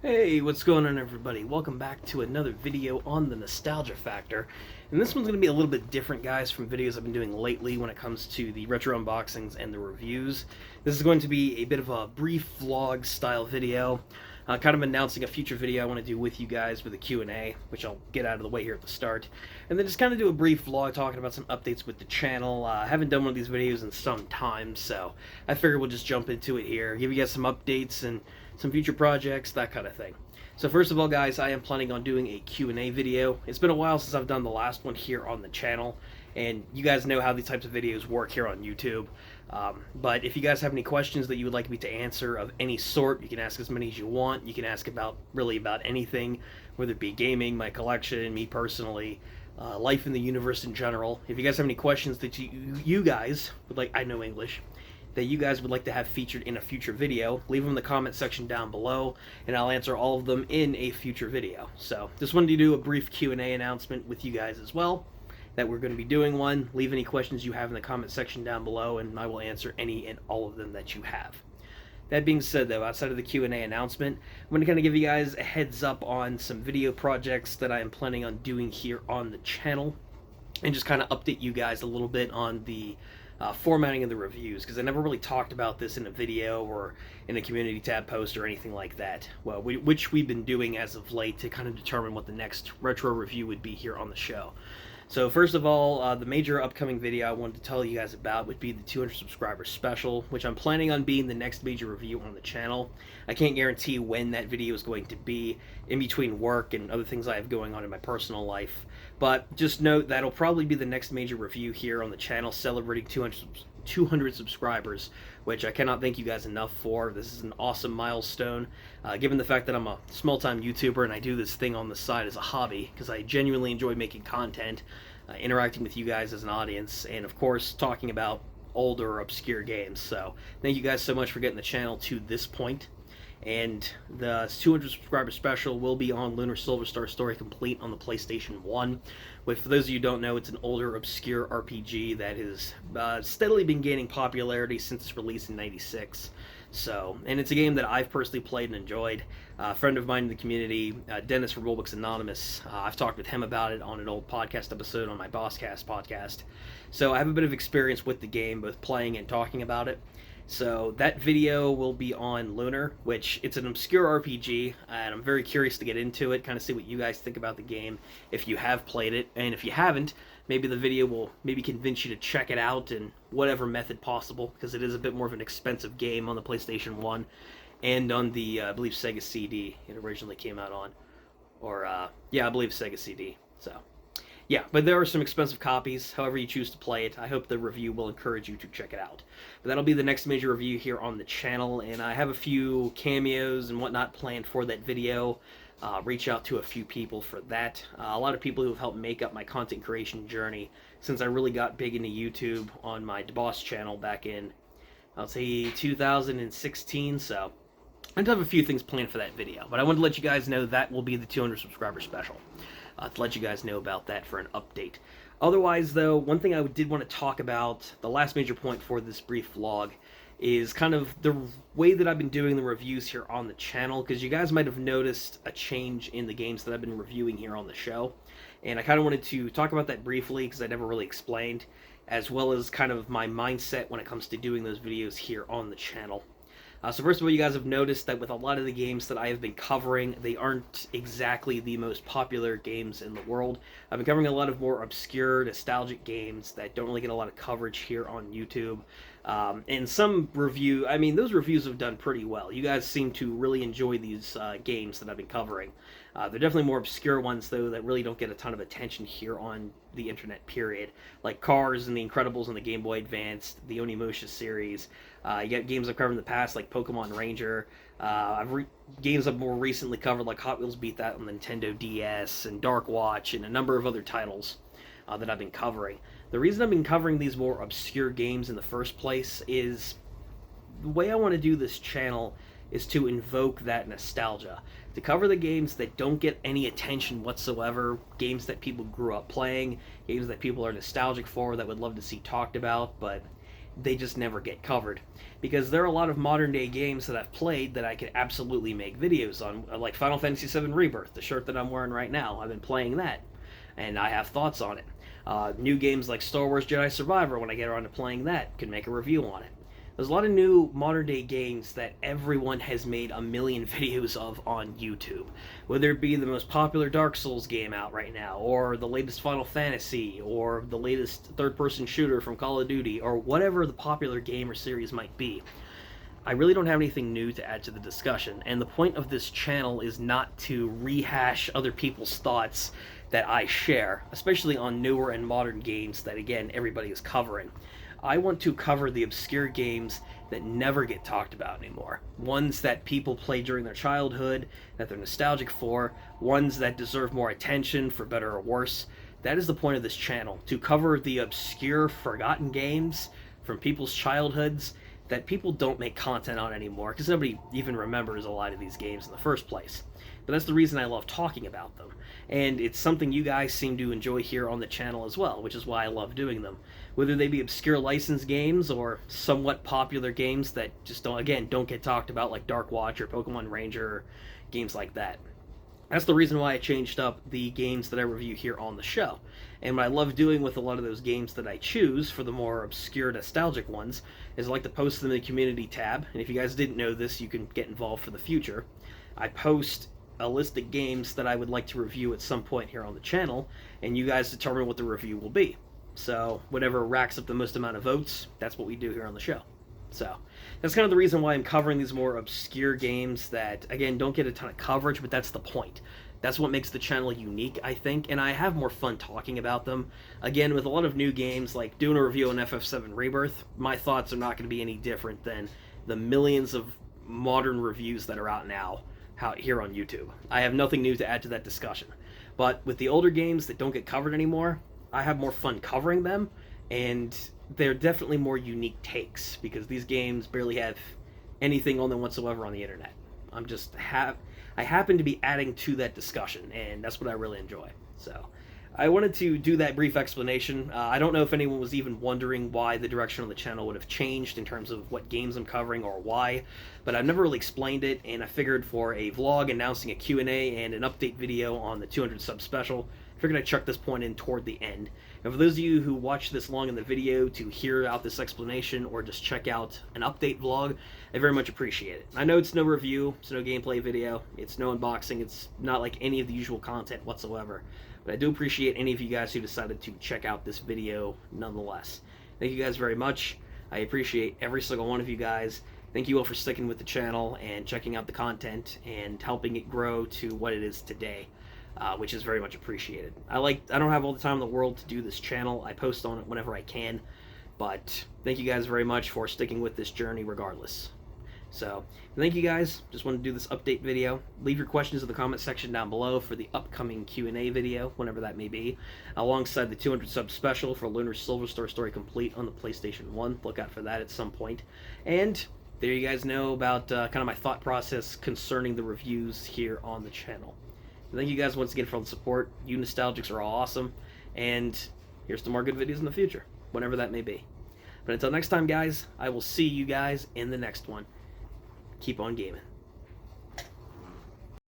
Hey, what's going on everybody? Welcome back to another video on the Nostalgia Factor. And this one's going to be a little bit different, guys, from videos I've been doing lately when it comes to the retro unboxings and the reviews. This is going to be a bit of a brief vlog style video, kind of announcing a future video I want to do with you guys with a Q&A, which I'll get out of the way here at the start. And then just kind of do a brief vlog talking about some updates with the channel. I haven't done one of these videos in some time, so I figured we'll just jump into it here, give you guys some updates and some future projects, that kind of thing. So first of all, guys, I am planning on doing a Q&A video. It's been a while since I've done the last one here on the channel, and you guys know how these types of videos work here on YouTube. But if you guys have any questions that you would like me to answer of any sort, you can ask as many as you want. You can ask about anything, whether it be gaming, my collection, me personally, life in the universe in general. If you guys have any questions that you guys would like, I know English, that you guys would like to have featured in a future video, leave them in the comment section down below, and I'll answer all of them in a future video. So just wanted to do a brief Q&A announcement with you guys as well, that we're going to be doing one. Leave any questions you have in the comment section down below, and I will answer any and all of them that you have. That being said, though, outside of the Q&A announcement, I'm going to kind of give you guys a heads up on some video projects that I am planning on doing here on the channel, and just kind of update you guys a little bit on the formatting of the reviews, because I never really talked about this in a video or in a community tab post or anything like that, well, which we've been doing as of late to kind of determine what the next retro review would be here on the show. So first of all, the major upcoming video I wanted to tell you guys about would be the 200 subscriber special, which I'm planning on being the next major review on the channel. I can't guarantee when that video is going to be, in between work and other things I have going on in my personal life. But just note that'll probably be the next major review here on the channel, celebrating 200 subscribers, which I cannot thank you guys enough for. This is an awesome milestone, given the fact that I'm a small-time YouTuber and I do this thing on the side as a hobby, because I genuinely enjoy making content, interacting with you guys as an audience, and of course talking about older, obscure games. So thank you guys so much for getting the channel to this point. And the 200 subscriber special will be on Lunar Silver Star Story Complete on the PlayStation 1, which, for those of you who don't know, it's an older, obscure RPG that has steadily been gaining popularity since its release in '96. So, and it's a game that I've personally played and enjoyed. A friend of mine in the community, Dennis from Roblox Anonymous, I've talked with him about it on an old podcast episode on my Bosscast podcast. So I have a bit of experience with the game, both playing and talking about it. So that video will be on Lunar, which it's an obscure RPG, and I'm very curious to get into it, kind of see what you guys think about the game, if you have played it, and if you haven't, maybe the video will maybe convince you to check it out in whatever method possible, because it is a bit more of an expensive game on the PlayStation 1, and on the, I believe, Sega CD it originally came out on, or, yeah, I believe Sega CD, so... yeah, but there are some expensive copies, however you choose to play it. I hope the review will encourage you to check it out. But that'll be the next major review here on the channel, and I have a few cameos and whatnot planned for that video. Reach out to a few people for that. A lot of people who have helped make up my content creation journey since I really got big into YouTube on my DeBoss channel back in, I'll say, 2016, so I do have a few things planned for that video. But I wanted to let you guys know that will be the 200 subscriber special. To let you guys know about that for an update. Otherwise, though, one thing I did want to talk about, the last major point for this brief vlog, is kind of the way that I've been doing the reviews here on the channel, because you guys might have noticed a change in the games that I've been reviewing here on the show, and I kind of wanted to talk about that briefly, because I never really explained, as well as kind of my mindset when it comes to doing those videos here on the channel. So first of all, you guys have noticed that with a lot of the games that I have been covering, they aren't exactly the most popular games in the world. I've been covering a lot of more obscure, nostalgic games that don't really get a lot of coverage here on YouTube. And some review, I mean, those reviews have done pretty well. You guys seem to really enjoy these games that I've been covering. They're definitely more obscure ones, though, that really don't get a ton of attention here on the internet, period. Like Cars and The Incredibles on the Game Boy Advance, the Onimusha series. You got games I've covered in the past, like Pokemon Ranger. Games I've more recently covered, like Hot Wheels Beat That on the Nintendo DS, and Dark Watch, and a number of other titles that I've been covering. The reason I've been covering these more obscure games in the first place is the way I want to do this channel is to invoke that nostalgia. To cover the games that don't get any attention whatsoever, games that people grew up playing, games that people are nostalgic for, that would love to see talked about, but they just never get covered. Because there are a lot of modern day games that I've played that I could absolutely make videos on, like Final Fantasy VII Rebirth, the shirt that I'm wearing right now. I've been playing that, and I have thoughts on it. New games like Star Wars Jedi Survivor, when I get around to playing that, could make a review on it. There's a lot of new modern day games that everyone has made a million videos of on YouTube. Whether it be the most popular Dark Souls game out right now, or the latest Final Fantasy, or the latest third-person shooter from Call of Duty, or whatever the popular game or series might be. I really don't have anything new to add to the discussion, and the point of this channel is not to rehash other people's thoughts that I share, especially on newer and modern games that, again, everybody is covering. I want to cover the obscure games that never get talked about anymore. Ones that people played during their childhood, that they're nostalgic for, ones that deserve more attention, for better or worse. That is the point of this channel, to cover the obscure, forgotten games from people's childhoods that people don't make content on anymore, because nobody even remembers a lot of these games in the first place. But that's the reason I love talking about them. And it's something you guys seem to enjoy here on the channel as well, which is why I love doing them. Whether they be obscure licensed games or somewhat popular games that just don't get talked about, like Dark Watch or Pokemon Ranger, or games like that. That's the reason why I changed up the games that I review here on the show. And what I love doing with a lot of those games that I choose for the more obscure, nostalgic ones is I like to post them in the community tab. And if you guys didn't know this, you can get involved for the future. I post a list of games that I would like to review at some point here on the channel, and you guys determine what the review will be. So whatever racks up the most amount of votes, that's what we do here on the show. So that's kind of the reason why I'm covering these more obscure games that, again, don't get a ton of coverage, but that's the point. That's what makes the channel unique, I think, and I have more fun talking about them. Again, with a lot of new games, like doing a review on FF7 Rebirth, my thoughts are not going to be any different than the millions of modern reviews that are out now out here on YouTube. I have nothing new to add to that discussion. But with the older games that don't get covered anymore, I have more fun covering them, and they're definitely more unique takes, because these games barely have anything on them whatsoever on the internet. I happen to be adding to that discussion, and that's what I really enjoy. So I wanted to do that brief explanation. I don't know if anyone was even wondering why the direction of the channel would have changed in terms of what games I'm covering or why, but I've never really explained it, and I figured for a vlog announcing a Q&A and an update video on the 200 sub special, I figured I'd chuck this point in toward the end. And for those of you who watch this long in the video to hear out this explanation or just check out an update vlog, I very much appreciate it. I know it's no review, it's no gameplay video, it's no unboxing, it's not like any of the usual content whatsoever. But I do appreciate any of you guys who decided to check out this video nonetheless. Thank you guys very much. I appreciate every single one of you guys. Thank you all for sticking with the channel and checking out the content and helping it grow to what it is today, which is very much appreciated. I don't have all the time in the world to do this channel. I post on it whenever I can, but thank you guys very much for sticking with this journey regardless. So, thank you guys. Just wanted to do this update video. Leave your questions in the comment section down below for the upcoming Q&A video, whenever that may be, alongside the 200 sub special for Lunar Silver Star Story Complete on the PlayStation 1. Look out for that at some point. And there you guys know about kind of my thought process concerning the reviews here on the channel. Thank you guys once again for all the support. You nostalgics are all awesome. And here's some more good videos in the future, whenever that may be. But until next time, guys, I will see you guys in the next one. Keep on gaming.